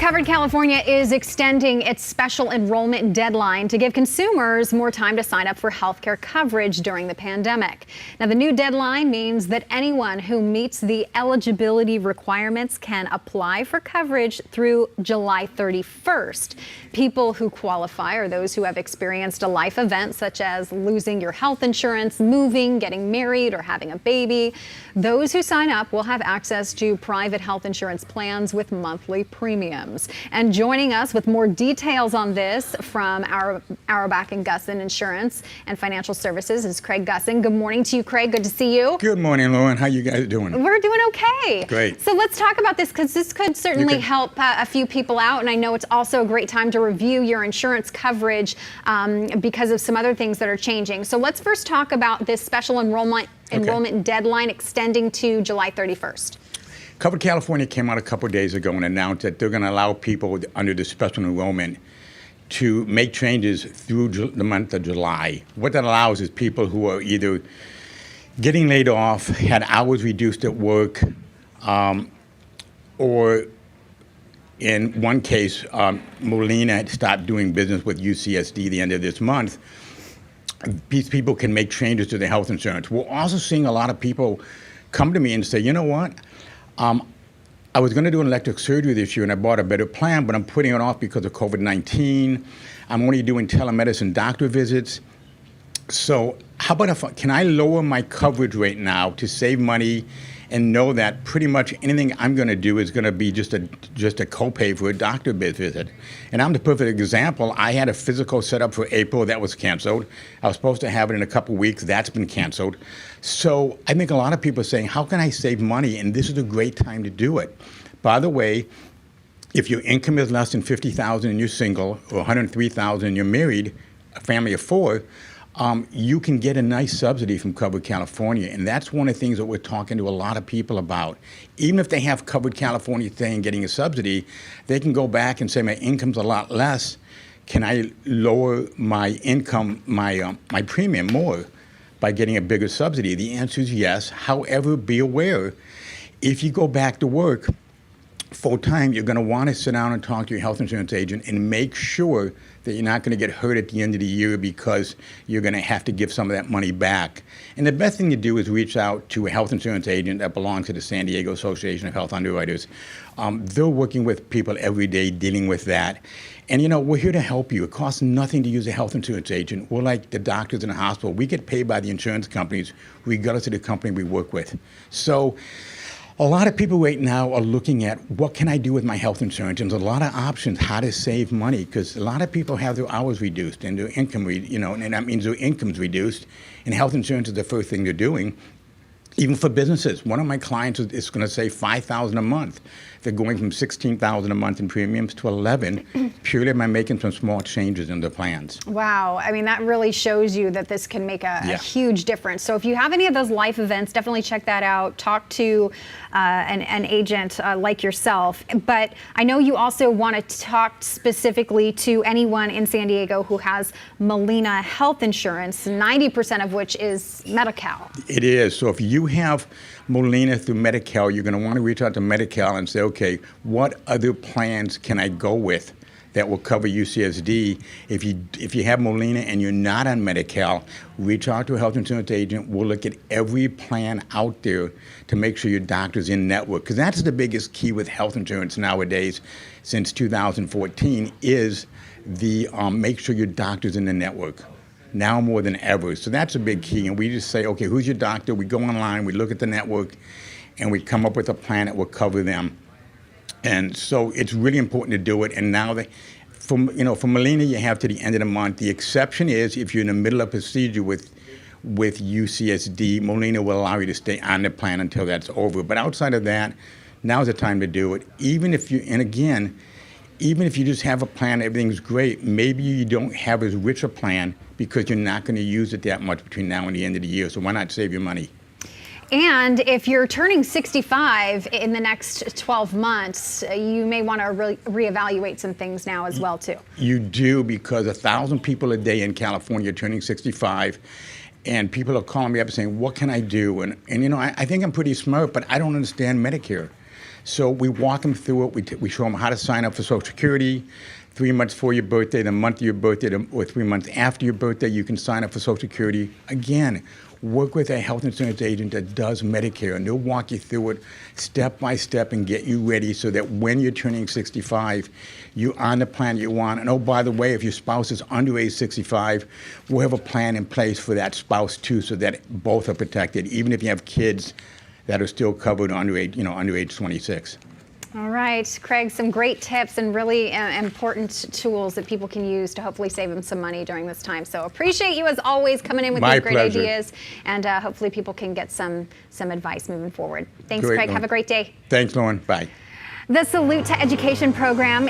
Covered California is extending its special enrollment deadline to give consumers more time to sign up for healthcare coverage during the pandemic. Now, the new deadline means that anyone who meets the eligibility requirements can apply for coverage through July 31st. People who qualify are those who have experienced a life event such as losing your health insurance, moving, getting married, or having a baby. Those who sign up will have access to private health insurance plans with monthly premiums. And joining us with more details on this from Auerbach and Gussin Insurance and Financial Services is Craig Gussin. Good morning to you, Craig. Good to see you. Good morning, Lauren. How you guys doing? We're doing okay. Great. So let's talk about this because this could certainly help a few people out. And I know it's also a great time to review your insurance coverage because of some other things that are changing. So let's first talk about this special enrollment deadline extending to July 31st. Covered California came out a couple of days ago and announced that they're going to allow people under the special enrollment to make changes through the month of July. What that allows is people who are either getting laid off, had hours reduced at work, or in one case, Molina had stopped doing business with UCSD the end of this month. These people can make changes to their health insurance. We're also seeing a lot of people come to me and say, you know what? I was going to do an electric surgery this year and I bought a better plan, but I'm putting it off because of COVID-19. I'm only doing telemedicine doctor visits. So how about can I lower my coverage rate now to save money and know that pretty much anything I'm going to do is going to be just a copay for a doctor visit? And I'm the perfect example. I had a physical set up for April that was canceled. I was supposed to have it in a couple weeks. That's been canceled. So I think a lot of people are saying, how can I save money? And this is a great time to do it. By the way, if your income is less than $50,000 and you're single, or $103,000 and you're married, a family of four, you can get a nice subsidy from Covered California. And that's one of the things that we're talking to a lot of people about. Even if they have Covered California thing getting a subsidy, they can go back and say, my income's a lot less. Can I lower my income, my premium more by getting a bigger subsidy? The answer is yes. However, be aware, if you go back to work full time, you're going to want to sit down and talk to your health insurance agent and make sure that you're not going to get hurt at the end of the year because you're going to have to give some of that money back. And the best thing to do is reach out to a health insurance agent that belongs to the San Diego Association of Health Underwriters. They're working with people every day dealing with that. And, you know, we're here to help you. It costs nothing to use a health insurance agent. We're like the doctors in the hospital. We get paid by the insurance companies regardless of the company we work with. So a lot of people right now are looking at what can I do with my health insurance, and there's a lot of options how to save money because a lot of people have their hours reduced and their income, and that means their income's reduced, and health insurance is the first thing they're doing. Even for businesses, one of my clients is going to save $5,000 a month. They're going from $16,000 a month in premiums to $11,000 purely by making some small changes in their plans. Wow, I mean, that really shows you that this can make a huge difference. So if you have any of those life events, definitely check that out. Talk to an agent like yourself. But I know you also want to talk specifically to anyone in San Diego who has Molina health insurance, 90% of which is Medi-Cal. It is. So if you have Molina through Medi-Cal, you're going to want to reach out to Medi-Cal and say, okay, what other plans can I go with that will cover UCSD? If you have Molina and you're not on Medi-Cal, reach out to a health insurance agent. We'll look at every plan out there to make sure your doctor's in network. Because that's the biggest key with health insurance nowadays since 2014 is the make sure your doctor's in the network. Now more than ever. So that's a big key. And we just say, okay, who's your doctor? We go online, we look at the network, and we come up with a plan that will cover them. And so it's really important to do it. And now, for Molina, you have to the end of the month. The exception is if you're in the middle of a procedure with UCSD, Molina will allow you to stay on the plan until that's over. But outside of that, now's the time to do it. Even if you just have a plan, everything's great, maybe you don't have as rich a plan because you're not going to use it that much between now and the end of the year. So why not save your money? And if you're turning 65 in the next 12 months, you may want to reevaluate some things now as well, too. You do, because 1,000 people a day in California are turning 65. And people are calling me up saying, what can I do? And I think I'm pretty smart, but I don't understand Medicare. So we walk them through it. We show them how to sign up for Social Security. 3 months before your birthday, the month of your birthday, or 3 months after your birthday, you can sign up for Social Security. Again, work with a health insurance agent that does Medicare, and they'll walk you through it step by step and get you ready so that when you're turning 65, you're on the plan you want. And oh, by the way, if your spouse is under age 65, we'll have a plan in place for that spouse too, so that both are protected, even if you have kids that are still covered under age 26. All right, Craig, some great tips and really important tools that people can use to hopefully save them some money during this time. So appreciate you as always coming in with My these great pleasure. ideas, and hopefully people can get some advice moving forward. Thanks, Great, Craig. Lauren. Have a great day. Thanks, Lauren. Bye. The Salute to Education program is